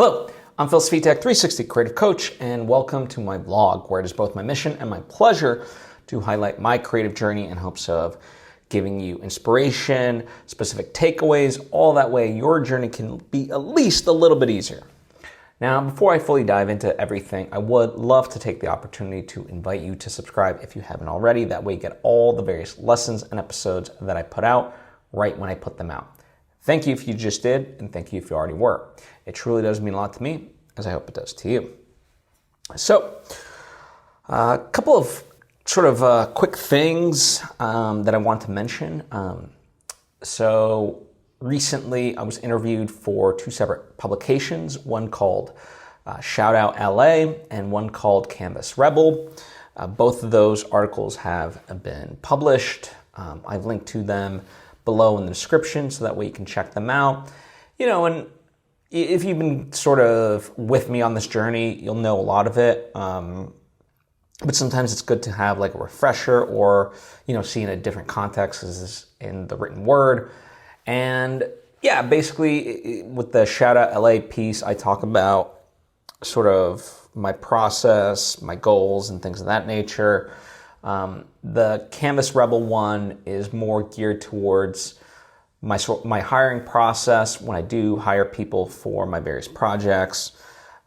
Hello, I'm Phil Svitek, 360 Creative Coach, and welcome to my blog, where it is both my mission and my pleasure to highlight my creative journey in hopes of giving you inspiration, specific takeaways, all that way your journey can be at least a little bit easier. Now, before I fully dive into everything, I would love to take the opportunity to invite you to subscribe if you haven't already. That way you get all the various lessons and episodes that I put out right when I put them out. Thank you if you just did, and thank you if you already were. It truly does mean a lot to me, as I hope it does to you. So, a couple of sort of quick things that I want to mention. So, recently I was interviewed for two separate publications, one called Shout Out LA and one called Canvas Rebel. Both of those articles have been published. I've linked to them below in the description so that way you can check them out. And if you've been sort of with me on this journey, you'll know a lot of it. But sometimes it's good to have like a refresher or, see in a different context as in the written word. And yeah, basically with the Shout Out LA piece, I talk about sort of my process, my goals and things of that nature. The Canvas Rebel one is more geared towards my hiring process when I do hire people for my various projects.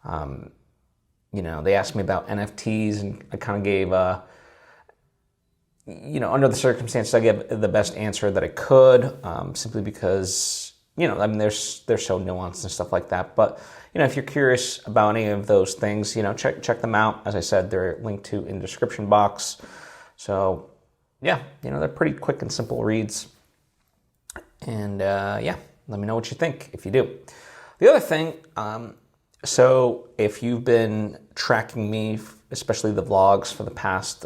They asked me about NFTs and I kind of gave, under the circumstances, I gave the best answer that I could, simply because, they're so nuanced and stuff like that. But, if you're curious about any of those things, check them out. As I said, they're linked to in the description box. So, yeah, they're pretty quick and simple reads. And, let me know what you think if you do. The other thing, so if you've been tracking me, especially the vlogs for the past,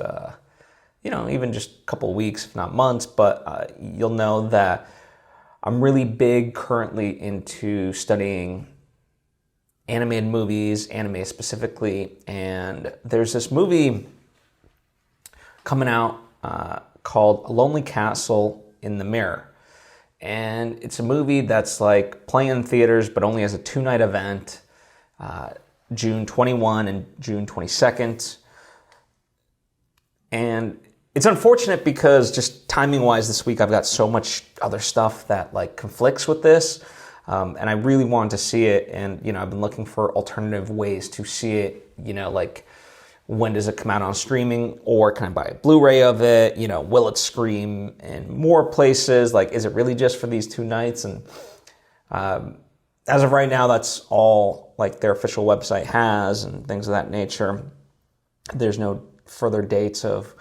even just a couple of weeks, if not months, but you'll know that I'm really big currently into studying animated movies, anime specifically, and there's this movie coming out called A Lonely Castle in the Mirror. And it's a movie that's like playing in theaters, but only as a 2-night event, June 21 and June 22nd. And it's unfortunate because just timing-wise this week, I've got so much other stuff that like conflicts with this. And I really wanted to see it. And, I've been looking for alternative ways to see it, like when does it come out on streaming, or can I buy a Blu-ray of it? Will it stream in more places? Like, is it really just for these 2 nights? And as of right now, that's all like their official website has and things of that nature. There's no further dates of,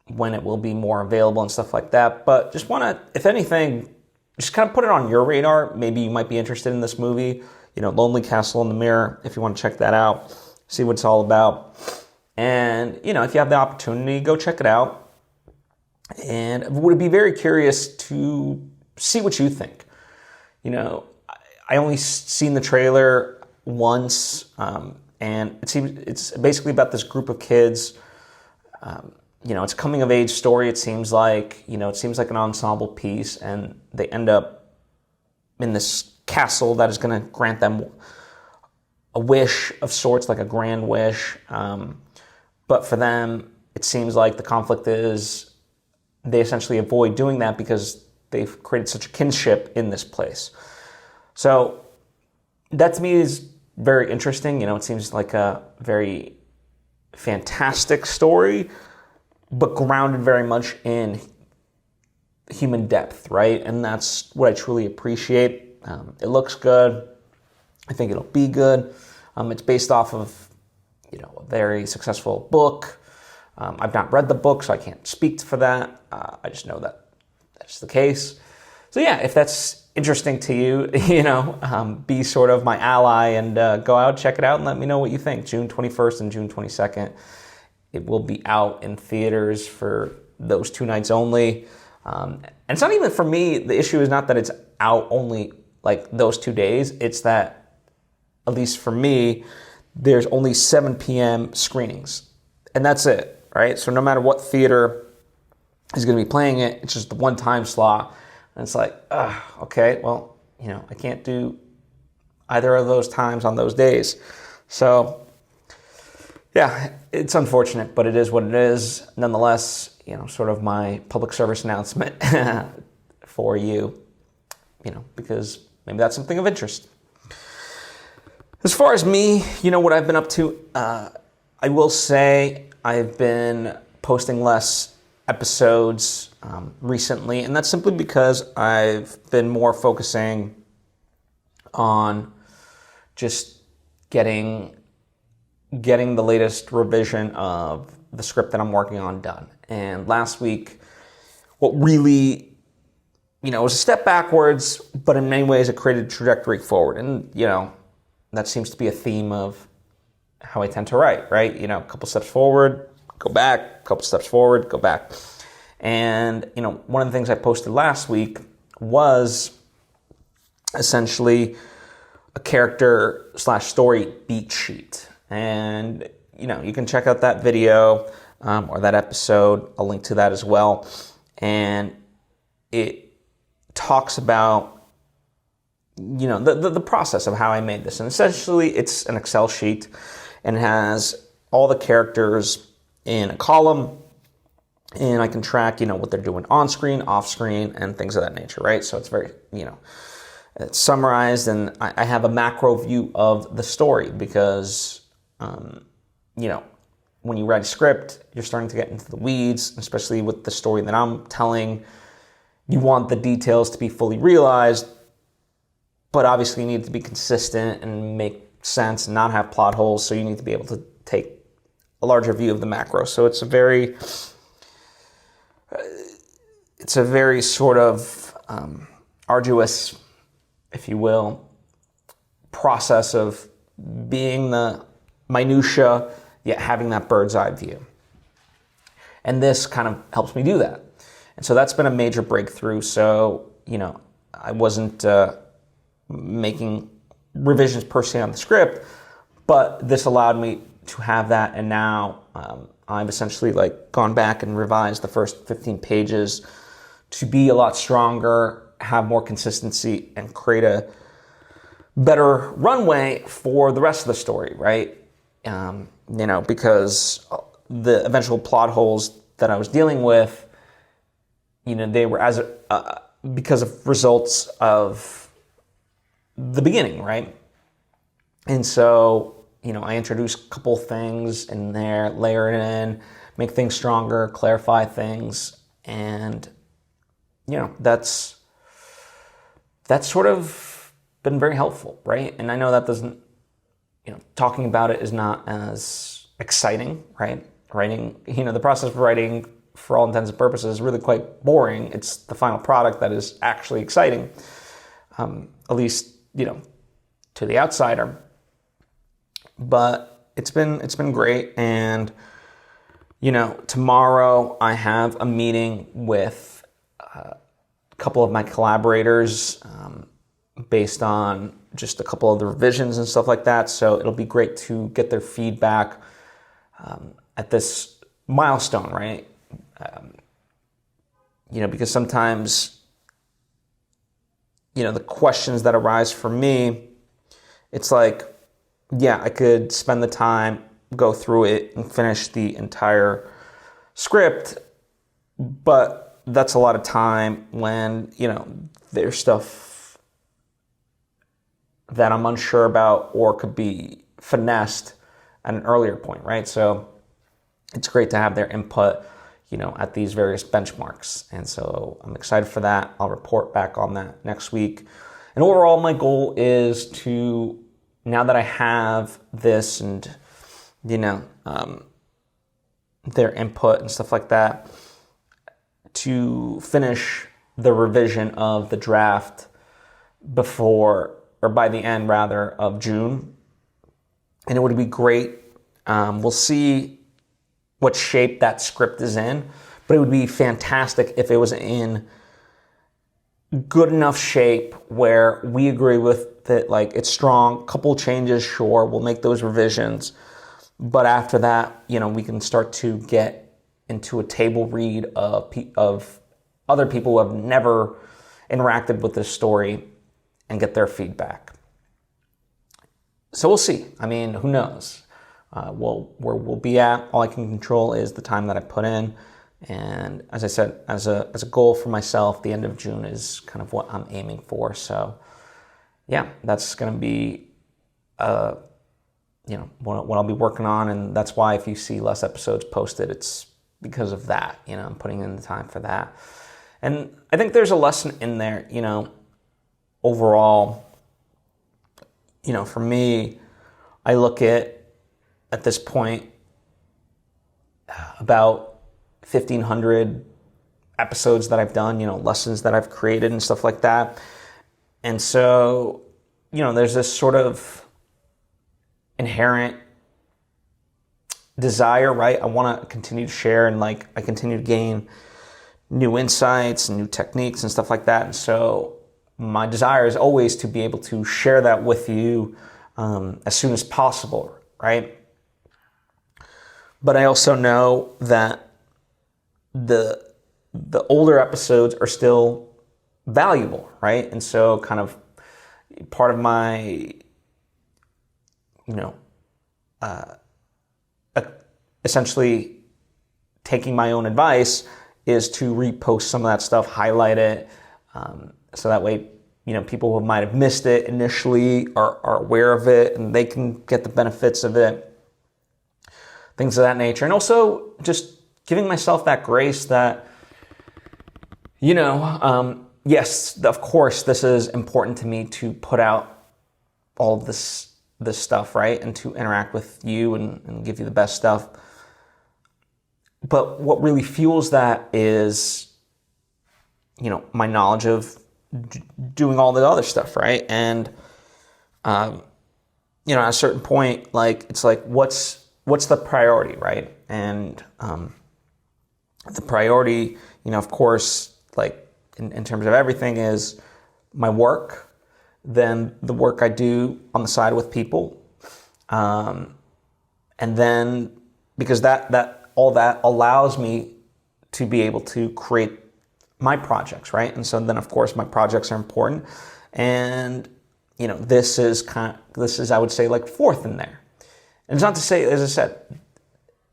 when it will be more available and stuff like that. But just want to, if anything, just kind of put it on your radar. Maybe you might be interested in this movie, Lonely Castle in the Mirror, if you want to check that out, see what it's all about. And, if you have the opportunity, go check it out. And I would be very curious to see what you think. I only seen the trailer once, and it's basically about this group of kids. It's a coming of age story. It seems like, it seems like an ensemble piece, and they end up in this castle that is going to grant them a wish of sorts, like a grand wish. But for them, it seems like the conflict is they essentially avoid doing that because they've created such a kinship in this place. So that to me is very interesting. It seems like a very fantastic story, but grounded very much in human depth, right? And that's what I truly appreciate. It looks good. I think it'll be good. It's based off of, a very successful book. I've not read the book, so I can't speak for that. I just know that that's the case. So yeah, if that's interesting to you, be sort of my ally and go out, check it out, and let me know what you think. June 21st and June 22nd. It will be out in theaters for those 2 nights only. And it's not even for me, the issue is not that it's out only like those 2 days. It's that, at least for me, there's only 7 p.m. screenings. And that's it, right? So no matter what theater is going to be playing it, it's just the one time slot. And it's like, okay, well, I can't do either of those times on those days. So yeah, it's unfortunate, but it is what it is. Nonetheless, sort of my public service announcement for you, because maybe that's something of interest. As far as me, what I've been up to, I will say I've been posting less episodes recently, and that's simply because I've been more focusing on just getting the latest revision of the script that I'm working on done. And last week, what really, was a step backwards, but in many ways it created a trajectory forward. And, that seems to be a theme of how I tend to write, right? A couple steps forward, go back, a couple steps forward, go back. And, one of the things I posted last week was essentially a character/story beat sheet. And, you can check out that video or that episode. I'll link to that as well. And it talks about, the process of how I made this. And essentially, it's an Excel sheet and has all the characters in a column. And I can track, what they're doing on screen, off screen, and things of that nature, right? So it's very, it's summarized, and I have a macro view of the story because, when you write a script, you're starting to get into the weeds, especially with the story that I'm telling. You want the details to be fully realized, but obviously you need to be consistent and make sense and not have plot holes, so you need to be able to take a larger view of the macro. So it's a very sort of arduous, if you will, process of being the minutia, yet having that bird's eye view. And this kind of helps me do that. And so that's been a major breakthrough. So, I wasn't making revisions per se on the script, but this allowed me to have that. And now I've essentially gone back and revised the first 15 pages to be a lot stronger, have more consistency, and create a better runway for the rest of the story, right? Because the eventual plot holes that I was dealing with, they were because of results of the beginning, right? And so, I introduce a couple things in there, layer it in, make things stronger, clarify things, and, that's sort of been very helpful, right? And I know that doesn't, talking about it is not as exciting, right? Writing, the process of writing, for all intents and purposes, is really quite boring. It's the final product that is actually exciting, at least, to the outsider. But it's been great. And, tomorrow I have a meeting with a couple of my collaborators based on just a couple of the revisions and stuff like that. So it'll be great to get their feedback at this milestone, right? Because sometimes, the questions that arise for me, it's I could spend the time, go through it, and finish the entire script, but that's a lot of time when, there's stuff that I'm unsure about or could be finessed at an earlier point, right? So it's great to have their input, at these various benchmarks. And so I'm excited for that. I'll report back on that next week. And overall, my goal is to, now that I have this and, their input and stuff like that, to finish the revision of the draft by the end rather of June. And it would be great. We'll see what shape that script is in, but it would be fantastic if it was in good enough shape where we agree with it, it's strong, couple changes, sure, we'll make those revisions, but after that, we can start to get into a table read of other people who have never interacted with this story and get their feedback. So we'll see. I mean, who knows? Where we'll be at, all I can control is the time that I put in. And as I said, as a goal for myself, the end of June is kind of what I'm aiming for. So yeah, that's going to be, what I'll be working on. And that's why if you see less episodes posted, it's because of that. I'm putting in the time for that. And I think there's a lesson in there, overall, for me, I look at this point, about 1,500 episodes that I've done, lessons that I've created and stuff like that. And so, there's this sort of inherent desire, right? I want to continue to share, and I continue to gain new insights and new techniques and stuff like that. And so my desire is always to be able to share that with you as soon as possible, right? But I also know that the older episodes are still valuable, right? And so kind of part of my, essentially taking my own advice is to repost some of that stuff, highlight it, so that way, people who might have missed it initially are aware of it and they can get the benefits of it. Things of that nature. And also just giving myself that grace that, yes, of course, this is important to me to put out all of this stuff, right? And to interact with you and give you the best stuff. But what really fuels that is, my knowledge of doing all the other stuff, right? And, at a certain point, it's like, what's the priority, right? And the priority, of course, in terms of everything is my work, then the work I do on the side with people, and then because that all that allows me to be able to create my projects, right? And so then, of course, my projects are important, and this is I would say fourth in there. And it's not to say, as I said,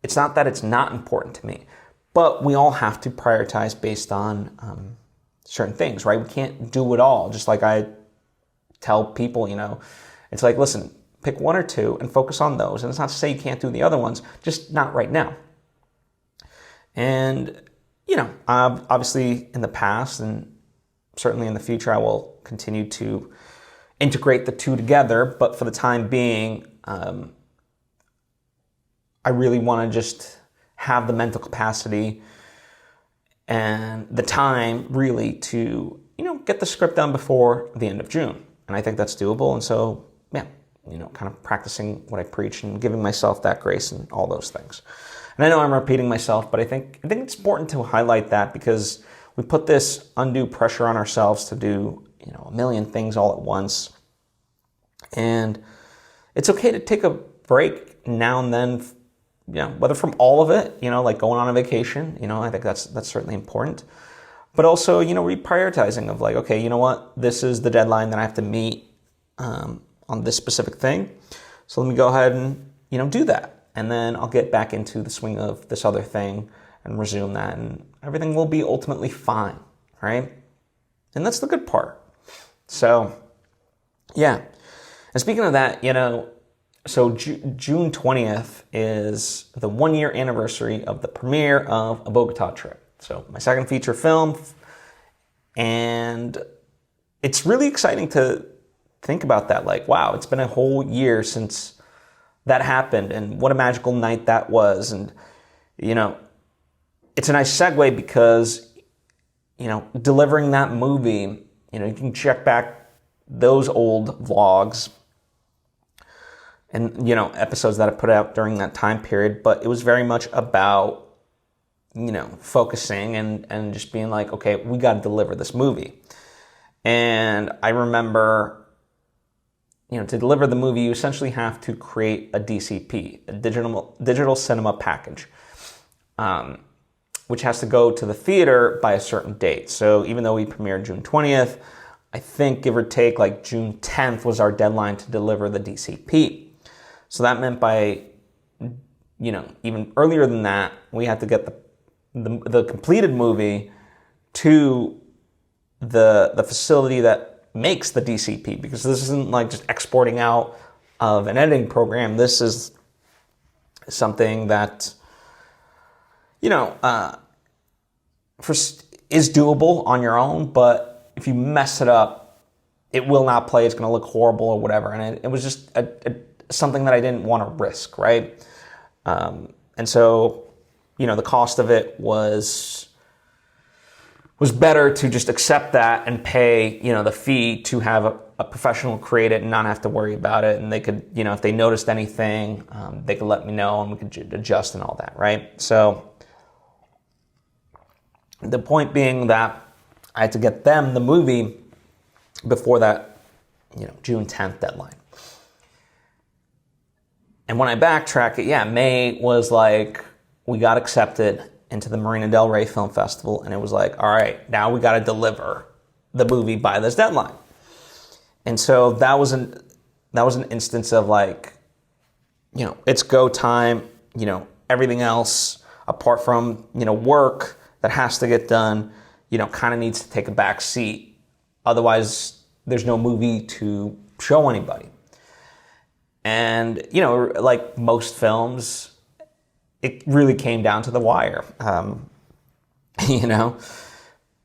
it's not that it's not important to me, but we all have to prioritize based on certain things, right? We can't do it all. Just like I tell people, it's like, listen, pick one or two and focus on those. And it's not to say you can't do the other ones, just not right now. And, obviously in the past and certainly in the future, I will continue to integrate the two together. But for the time being, I really want to just have the mental capacity and the time really to, get the script done before the end of June. And I think that's doable. And so, yeah, kind of practicing what I preach and giving myself that grace and all those things. And I know I'm repeating myself, but I think it's important to highlight that because we put this undue pressure on ourselves to do, a million things all at once. And it's okay to take a break now and then, whether from all of it, like going on a vacation, I think that's certainly important. But also, reprioritizing of okay, you know what, this is the deadline that I have to meet on this specific thing. So let me go ahead and, do that. And then I'll get back into the swing of this other thing and resume that. And everything will be ultimately fine, right? And that's the good part. So, yeah. And speaking of that, so June 20th is the 1-year anniversary of the premiere of A Bogota Trip. So my second feature film. And it's really exciting to think about that. Wow, it's been a whole year since that happened. And what a magical night that was. And, it's a nice segue because, delivering that movie, you can check back those old vlogs and, episodes that I put out during that time period. But it was very much about, focusing and just being okay, we got to deliver this movie. And I remember, to deliver the movie, you essentially have to create a DCP, a digital cinema package, which has to go to the theater by a certain date. So even though we premiered June 20th, I think, give or take, like June 10th was our deadline to deliver the DCP. So that meant by, even earlier than that, we had to get the completed movie to the facility that makes the DCP, because this isn't like just exporting out of an editing program. This is something that, is doable on your own, but if you mess it up, it will not play. It's going to look horrible or whatever. And it was just something that I didn't want to risk, right? And so, the cost of it was better to just accept that and pay, the fee to have a professional create it and not have to worry about it. And they could, if they noticed anything, they could let me know and we could adjust and all that, right? So the point being that I had to get them the movie before that, June 10th deadline. And when I backtrack it, May was like, we got accepted into the Marina Del Rey Film Festival, and it was like, all right, now we got to deliver the movie by this deadline. And so that was an instance of like, it's go time, everything else apart from, work that has to get done, kind of needs to take a back seat. Otherwise, there's no movie to show anybody. And, like most films, it really came down to the wire, but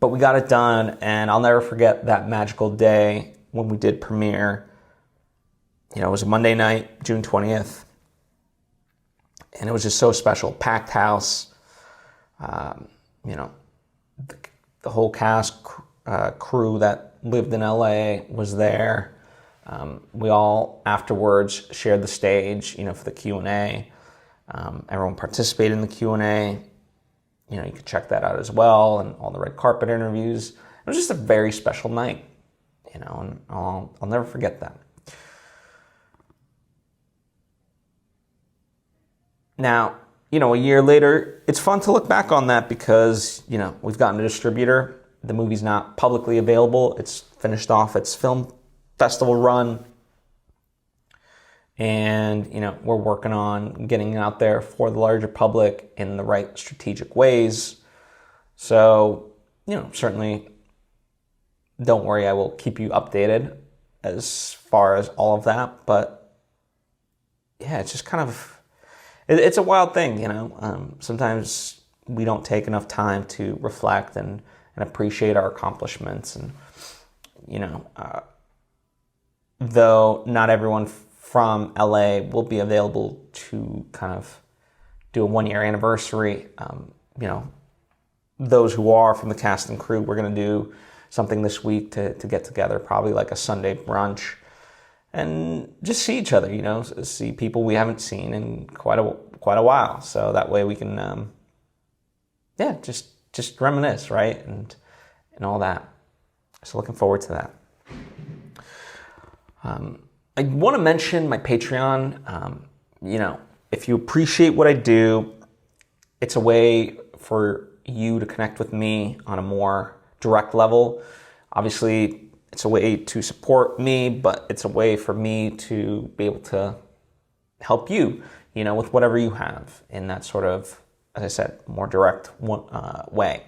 we got it done. And I'll never forget that magical day when we did premiere. It was a Monday night, June 20th. And it was just so special. Packed house, the whole cast, crew that lived in LA was there. We all afterwards shared the stage, for the Q&A. Everyone participated in the Q&A. You could check that out as well, and all the red carpet interviews. It was just a very special night, and I'll never forget that. Now, a year later, it's fun to look back on that because, we've gotten a distributor. The movie's not publicly available. It's finished off its film festival run. And, we're working on getting it out there for the larger public in the right strategic ways. So, certainly don't worry, I will keep you updated as far as all of that. But, it's just kind of, it's a wild thing, Sometimes we don't take enough time to reflect and appreciate our accomplishments. And, though not everyone from LA will be available to kind of do a 1-year anniversary. Those who are from the cast and crew, we're going to do something this week to get together, probably like a Sunday brunch, and just see each other, see people we haven't seen in quite a while. So that way we can, just reminisce, right? And all that. So looking forward to that. I want to mention my Patreon. If you appreciate what I do, it's a way for you to connect with me on a more direct level. Obviously, it's a way to support me, but it's a way for me to be able to help you, with whatever you have in that sort of, as I said, more direct way.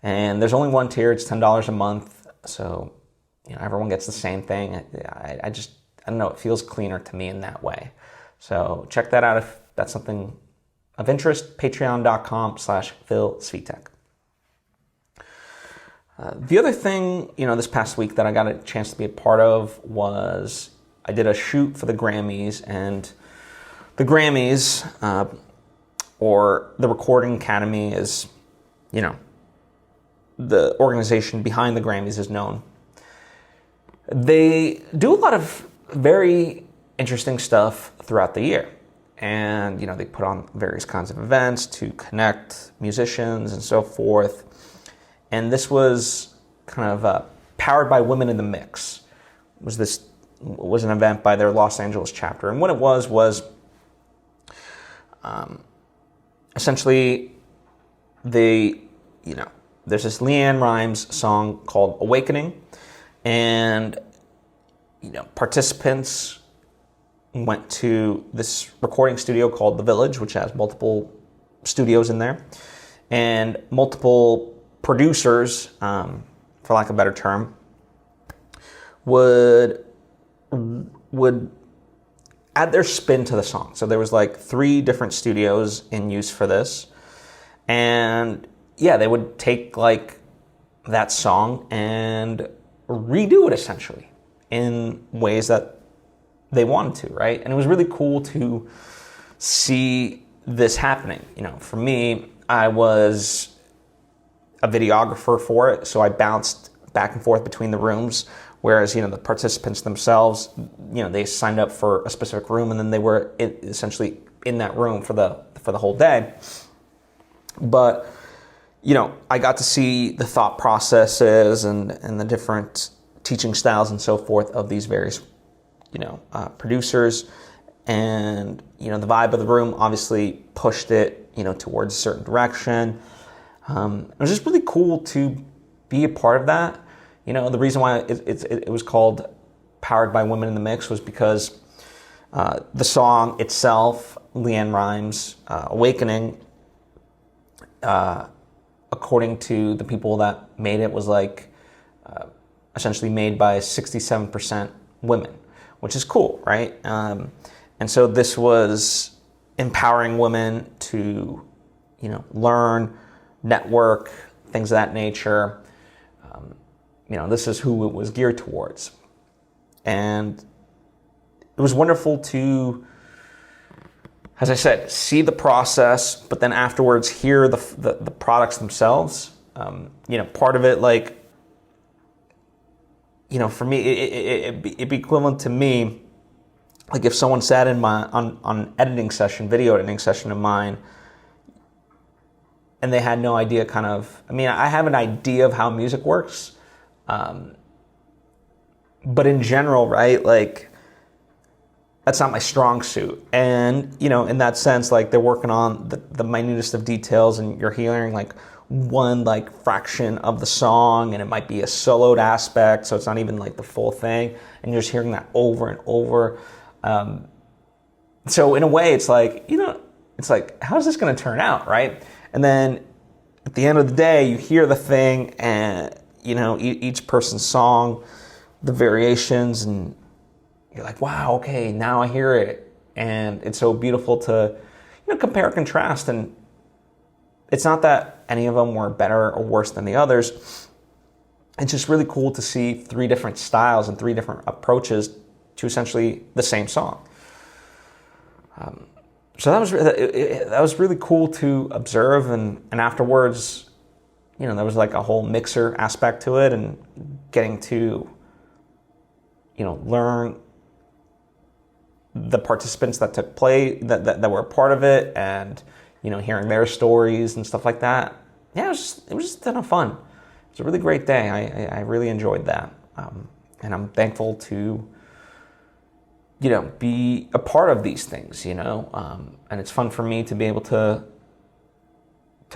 And there's only one tier. It's $10 a month. So, everyone gets the same thing. I don't know, it feels cleaner to me in that way. So check that out if that's something of interest, patreon.com/Phil Svitek. The other thing, this past week that I got a chance to be a part of was I did a shoot for the GRAMMYs, and the GRAMMYs, or the Recording Academy is, the organization behind the GRAMMYs is known. They do a lot of very interesting stuff throughout the year. And, they put on various kinds of events to connect musicians and so forth. And this was kind of Powered by Women in the Mix. Was an event by their Los Angeles chapter. And what it was essentially there's this Leanne Rimes song called Awakening. And, participants went to this recording studio called The Village, which has multiple studios in there, and multiple producers, for lack of a better term, would add their spin to the song. So there was like 3 different studios in use for this. And yeah, they would take like that song and redo it essentially in ways that they wanted to, right? And it was really cool to see this happening. For me, I was a videographer for it, so I bounced back and forth between the rooms, whereas, the participants themselves, they signed up for a specific room, and then they were essentially in that room for the whole day. But, I got to see the thought processes and the different teaching styles and so forth of these various, producers. And, the vibe of the room obviously pushed it, towards a certain direction. It was just really cool to be a part of that. The reason why it was called Powered by Women in the Mix was because the song itself, Leanne Rimes' Awakening, according to the people that made it, was like essentially made by 67% women, which is cool, right? And so this was empowering women to, learn, network, things of that nature. This is who it was geared towards. And it was wonderful to, as I said, see the process, but then afterwards hear the products themselves. Part of it, like, for me, it'd be equivalent to me, like if someone sat in on editing session, video editing session of mine, and they had no idea I have an idea of how music works, but in general, right, like, that's not my strong suit. And, in that sense, like, they're working on the minutest of details, and you're hearing like one like fraction of the song, and it might be a soloed aspect, so it's not even like the full thing, and you're just hearing that over and over. So in a way, it's like, it's like, how's this going to turn out, right? And then at the end of the day, you hear the thing, and, each person's song, the variations, and you're like, wow, okay, now I hear it. And it's so beautiful to, compare and contrast. And it's not that any of them were better or worse than the others. It's just really cool to see 3 different styles and 3 different approaches to essentially the same song. So that was really cool to observe. And afterwards, there was like a whole mixer aspect to it, and getting to, learn the participants that took play, that were a part of it, and, hearing their stories and stuff like that. Yeah, it was just a ton of fun. It was a really great day. I really enjoyed that. And I'm thankful to, be a part of these things, and it's fun for me to be able to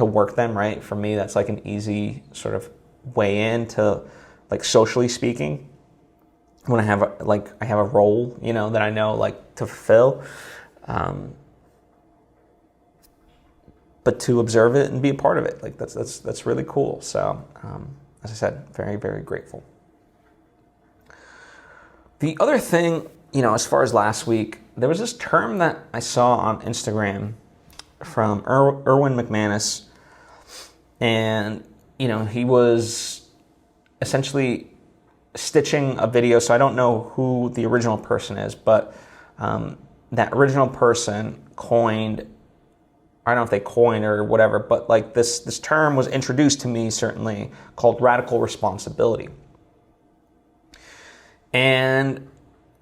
work them, right? For me, that's like an easy sort of way in to, like, socially speaking, when I have a role, that I know, like, to fulfill, but to observe it and be a part of it, like, that's really cool. So, as I said, very, very grateful. The other thing, as far as last week, there was this term that I saw on Instagram from Erwin McManus, and, he was essentially stitching a video. So I don't know who the original person is, but that original person coined, I don't know if they coined or whatever, but like this term was introduced to me, certainly, called radical responsibility. And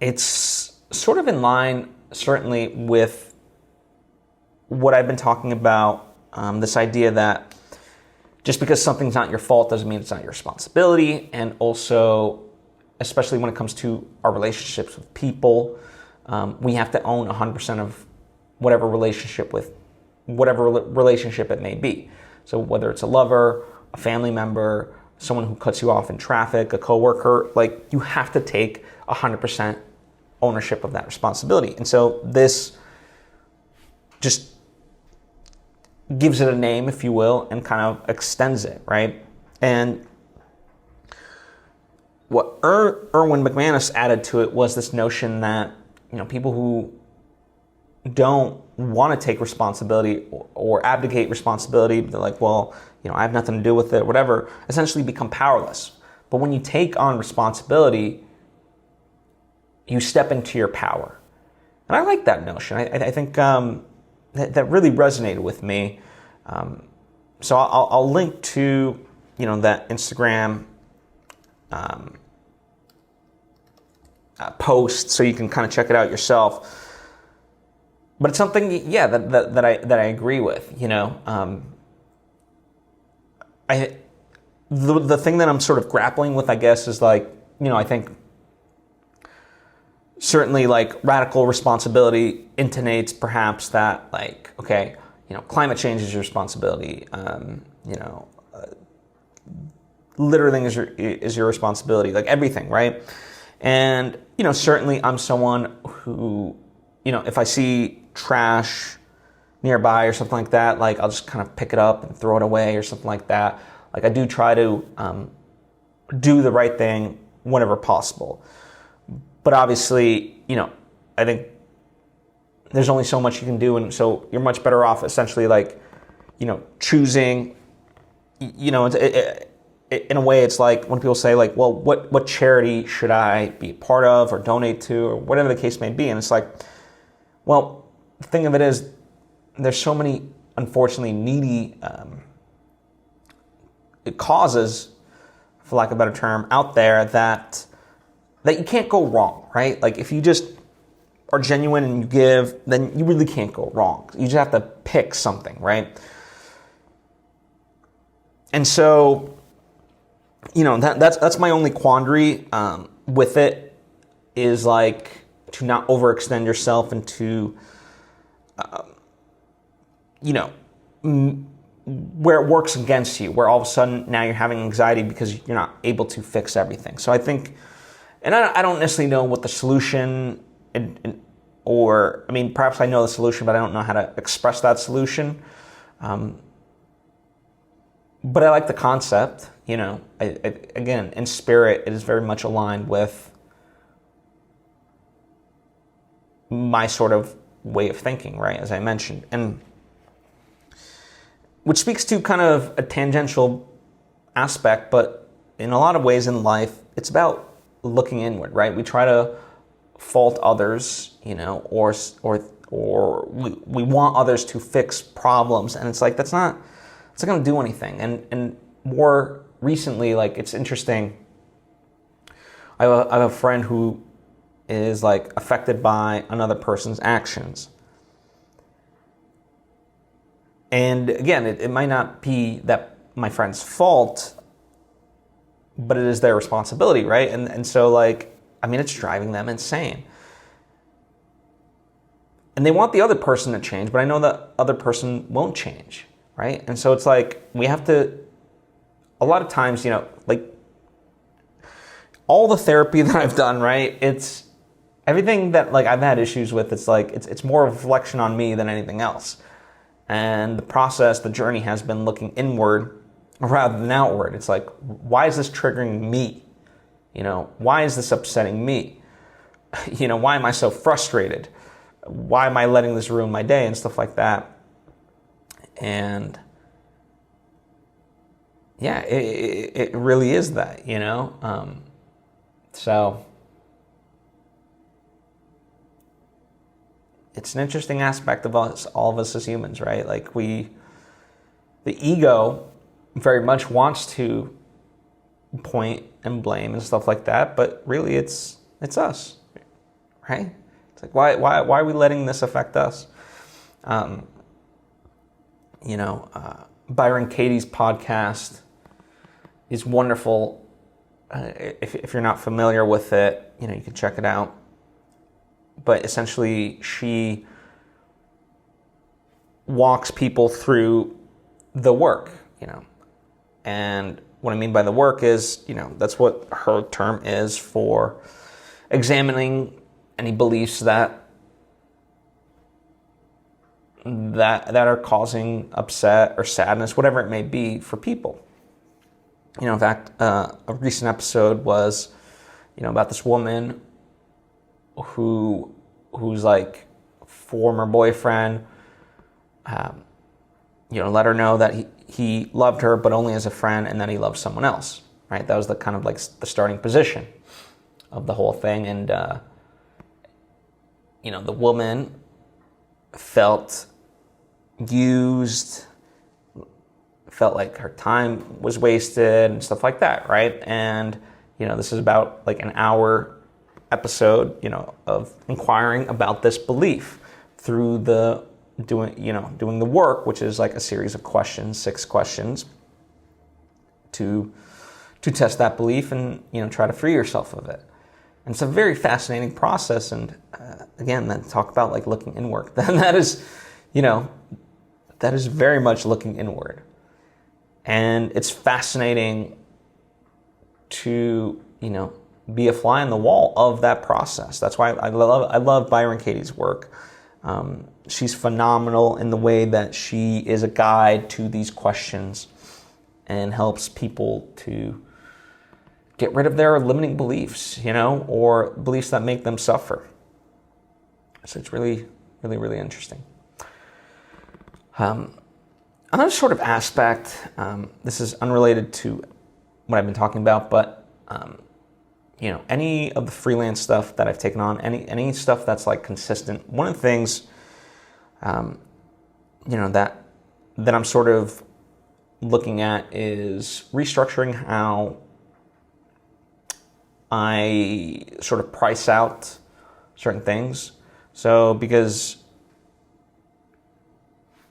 it's sort of in line, certainly, with what I've been talking about, this idea that just because something's not your fault doesn't mean it's not your responsibility. And also, especially when it comes to our relationships with people, we have to own 100% of whatever relationship it may be. So whether it's a lover, a family member, someone who cuts you off in traffic, a coworker, like you have to take 100% ownership of that responsibility. And so this just gives it a name, if you will, and kind of extends it, right? And what Erwin McManus added to it was this notion that, people who don't want to take responsibility or abdicate responsibility, they're like, well, I have nothing to do with it, whatever, essentially become powerless. But when you take on responsibility, you step into your power. And I like that notion. I think that really resonated with me. So I'll link to, that Instagram post so you can kind of check it out yourself. But it's something, that I agree with. The thing that I'm sort of grappling with, I guess, is like, I think certainly like radical responsibility intonates perhaps that like, okay, climate change is your responsibility. Littering is your responsibility, like everything, right? And, certainly I'm someone who, if I see trash nearby or something like that, like I'll just kind of pick it up and throw it away or something like that. Like I do try to do the right thing whenever possible. But obviously, I think there's only so much you can do, and so you're much better off essentially like, choosing, in a way it's like when people say like, well, what charity should I be a part of or donate to or whatever the case may be, and it's like, well, the thing of it is there's so many unfortunately needy causes, for lack of a better term, out there that you can't go wrong, right? Like if you just are genuine and you give, then you really can't go wrong. You just have to pick something, right? And so, that's my only quandary with it, is like to not overextend yourself into, where it works against you, where all of a sudden now you're having anxiety because you're not able to fix everything. So I think, and I don't necessarily know what the solution, perhaps I know the solution, but I don't know how to express that solution. But I like the concept, again, in spirit, it is very much aligned with my sort of way of thinking, right, as I mentioned. And which speaks to kind of a tangential aspect, but in a lot of ways in life, it's about looking inward, right? We try to fault others, or we want others to fix problems, and it's like it's not going to do anything. And more recently, like it's interesting. I have a friend who is like affected by another person's actions. And again, it might not be that my friend's fault, but it is their responsibility, right? And so like, it's driving them insane. And they want the other person to change, but I know that other person won't change, right? And so it's like, we have to, a lot of times, like all the therapy that I've done, right? It's everything that like I've had issues with. It's like, it's more of a reflection on me than anything else. And the journey has been looking inward rather than outward. It's like, why is this triggering me? Why is this upsetting me? Why am I so frustrated? Why am I letting this ruin my day and stuff like that? And yeah, it really is that, so it's an interesting aspect of us, all of us as humans, right? Like the ego very much wants to point and blame and stuff like that, but really it's us, right? It's like, why are we letting this affect us? Byron Katie's podcast is wonderful. If you're not familiar with it, you can check it out. But essentially, she walks people through the work, and what I mean by the work is, that's what her term is for examining any beliefs that are causing upset or sadness, whatever it may be for people. In fact, a recent episode was, about this woman who's like former boyfriend, let her know that he loved her, but only as a friend, and that he loved someone else, right? That was the kind of like the starting position of the whole thing. And, the woman felt used, felt like her time was wasted and stuff like that, right? And, this is about like an hour episode, of inquiring about this belief through doing the work, which is like a series of questions, 6 questions to test that belief and, try to free yourself of it. And it's a very fascinating process. And again, then talk about like looking inward. That is very much looking inward. And it's fascinating to, be a fly in the wall of that process. That's why I love Byron Katie's work. She's phenomenal in the way that she is a guide to these questions and helps people to get rid of their limiting beliefs, or beliefs that make them suffer. So it's really, really, really interesting. Another sort of aspect, this is unrelated to what I've been talking about, but any of the freelance stuff that I've taken on, any stuff that's like consistent, one of the things, that I'm sort of looking at is restructuring how I sort of price out certain things. So because,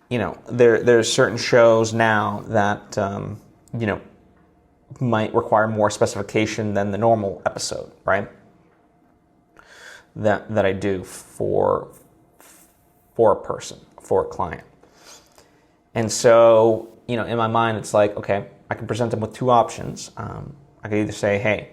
there's certain shows now that, might require more specification than the normal episode, right? That I do for a person, for a client. And so, in my mind, it's like, okay, I can present them with 2 options. I could either say, hey,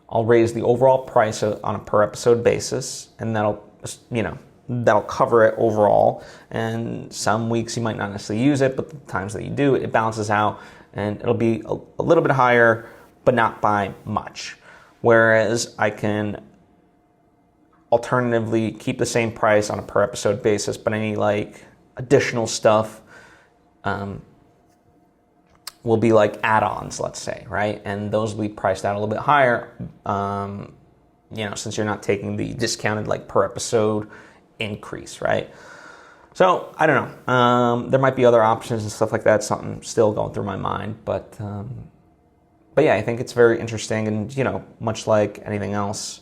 I'll raise the overall price on a per episode basis, and that'll cover it overall. And some weeks you might not necessarily use it, but the times that you do, it balances out, and it'll be a little bit higher, but not by much. Whereas I can alternatively keep the same price on a per episode basis, but any like additional stuff will be like add-ons, let's say, right? And those will be priced out a little bit higher, since you're not taking the discounted like per episode increase, right? So I don't know. There might be other options and stuff like that. Something still going through my mind, but yeah, I think it's very interesting. And much like anything else,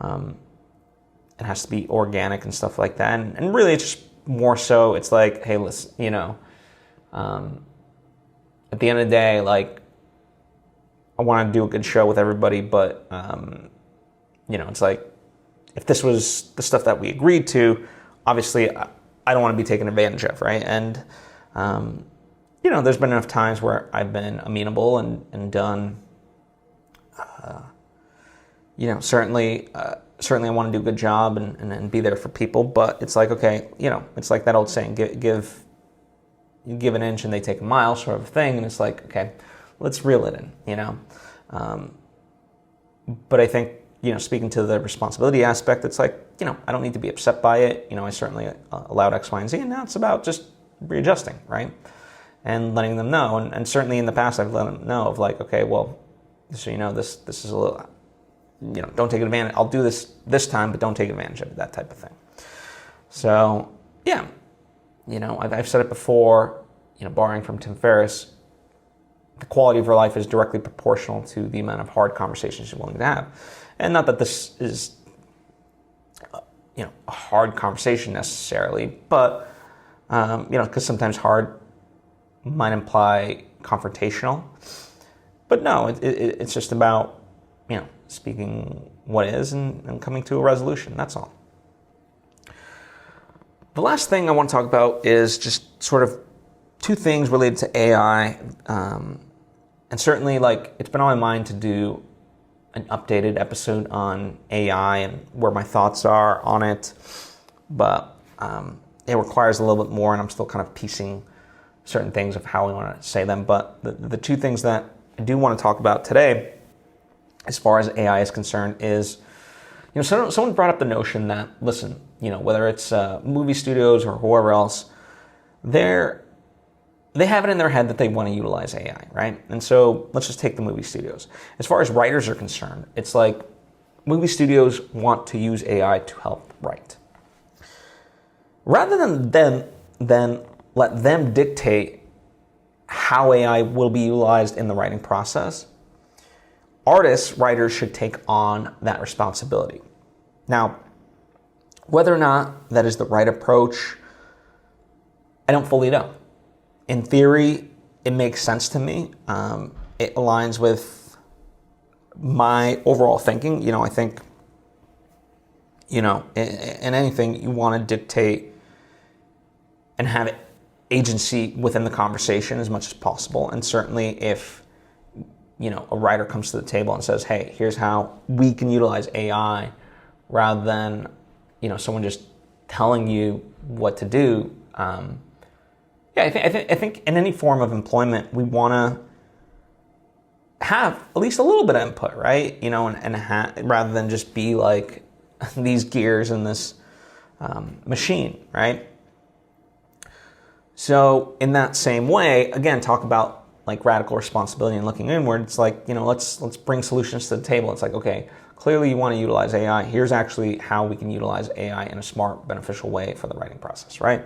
it has to be organic and stuff like that. And really, it's just more so. It's like, hey, listen, at the end of the day, like, I want to do a good show with everybody, but it's like, if this was the stuff that we agreed to, obviously I don't want to be taken advantage of, right? And, there's been enough times where I've been amenable and done, certainly I want to do a good job and be there for people, but it's like, okay, it's like that old saying, give an inch and they take a mile sort of thing. And it's like, okay, let's reel it in, But I think, speaking to the responsibility aspect, it's like, I don't need to be upset by it. I certainly allowed X, Y, and Z, and now it's about just readjusting, right? And letting them know. And certainly in the past, I've let them know of like, okay, well, so this is a little, don't take advantage. I'll do this time, but don't take advantage of it, that type of thing. So, yeah, I've said it before, borrowing from Tim Ferriss, the quality of your life is directly proportional to the amount of hard conversations you're willing to have. And not that this is, a hard conversation necessarily, but, because sometimes hard might imply confrontational. But no, it's just about, speaking what is and coming to a resolution. That's all. The last thing I want to talk about is just sort of 2 things related to AI And certainly, like, it's been on my mind to do an updated episode on AI and where my thoughts are on it, but it requires a little bit more, and I'm still kind of piecing certain things of how we want to say them. But the two things that I do want to talk about today, as far as AI is concerned, is, someone brought up the notion that, listen, whether it's movie studios or whoever else, they have it in their head that they want to utilize AI, right? And so let's just take the movie studios. As far as writers are concerned, it's like movie studios want to use AI to help write. Rather than let them dictate how AI will be utilized in the writing process, artists, writers should take on that responsibility. Now, whether or not that is the right approach, I don't fully know. In theory, it makes sense to me. It aligns with my overall thinking. I think, in anything, you want to dictate and have agency within the conversation as much as possible. And certainly if, a writer comes to the table and says, hey, here's how we can utilize AI, rather than, someone just telling you what to do. I think in any form of employment, we want to have at least a little bit of input, right? Rather than just be like these gears in this machine, right? So in that same way, again, talk about like radical responsibility and looking inward. It's like, let's bring solutions to the table. It's like, okay, clearly you want to utilize AI. Here's actually how we can utilize AI in a smart, beneficial way for the writing process, right?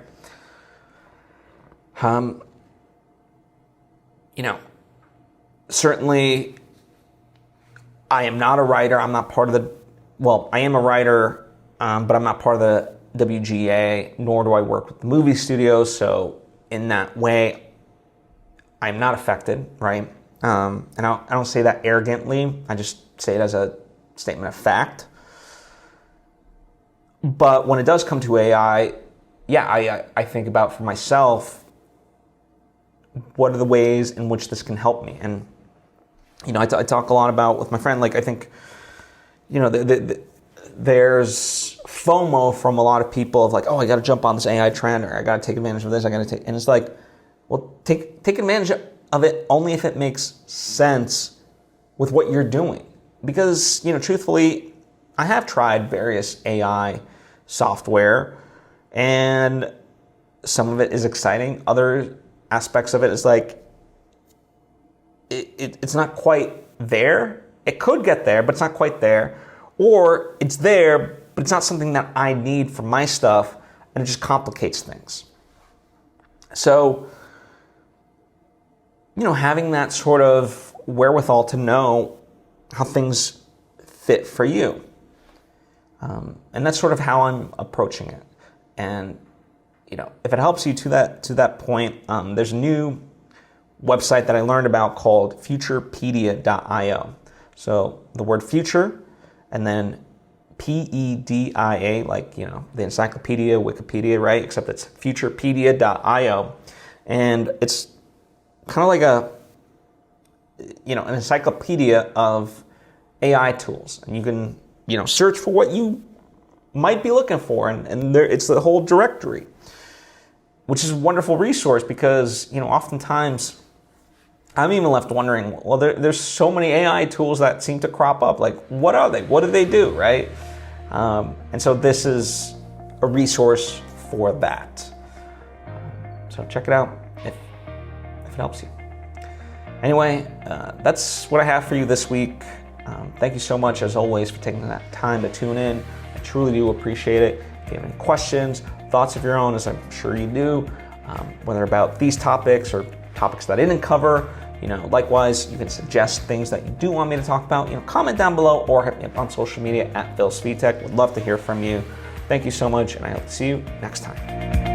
Certainly I am not a writer. I'm not part of I am a writer, but I'm not part of the WGA, nor do I work with the movie studios. So in that way, I'm not affected, right? And I don't say that arrogantly. I just say it as a statement of fact. But when it does come to AI, I think about for myself, what are the ways in which this can help me? And, I talk a lot about with my friend, like, I think, there's FOMO from a lot of people of like, oh, I got to jump on this AI trend, or I got to take advantage of this. And it's like, well, take advantage of it only if it makes sense with what you're doing. Because, truthfully, I have tried various AI software, and some of it is exciting. Other aspects of it is like, it's not quite there. It could get there, but it's not quite there. Or it's there, but it's not something that I need for my stuff, and it just complicates things. So, having that sort of wherewithal to know how things fit for you. And that's sort of how I'm approaching it. And, if it helps you to that point, there's a new website that I learned about called futurepedia.io. So the word future, and then PEDIA, like, the encyclopedia, Wikipedia, right? Except it's futurepedia.io. And it's kind of like an encyclopedia of AI tools. And you can, search for what you might be looking for. And there, it's the whole directory, which is a wonderful resource because, oftentimes I'm even left wondering, well, there's so many AI tools that seem to crop up. Like, what are they? What do they do, right? And so this is a resource for that. So check it out if it helps you. Anyway, that's what I have for you this week. Thank you so much, as always, for taking that time to tune in. I truly do appreciate it. If you have any questions, thoughts of your own, as I'm sure you do, whether about these topics or topics that I didn't cover, likewise, you can suggest things that you do want me to talk about. Comment down below or hit me up on social media at Svitek. Would love to hear from you. Thank you so much, and I hope to see you next time.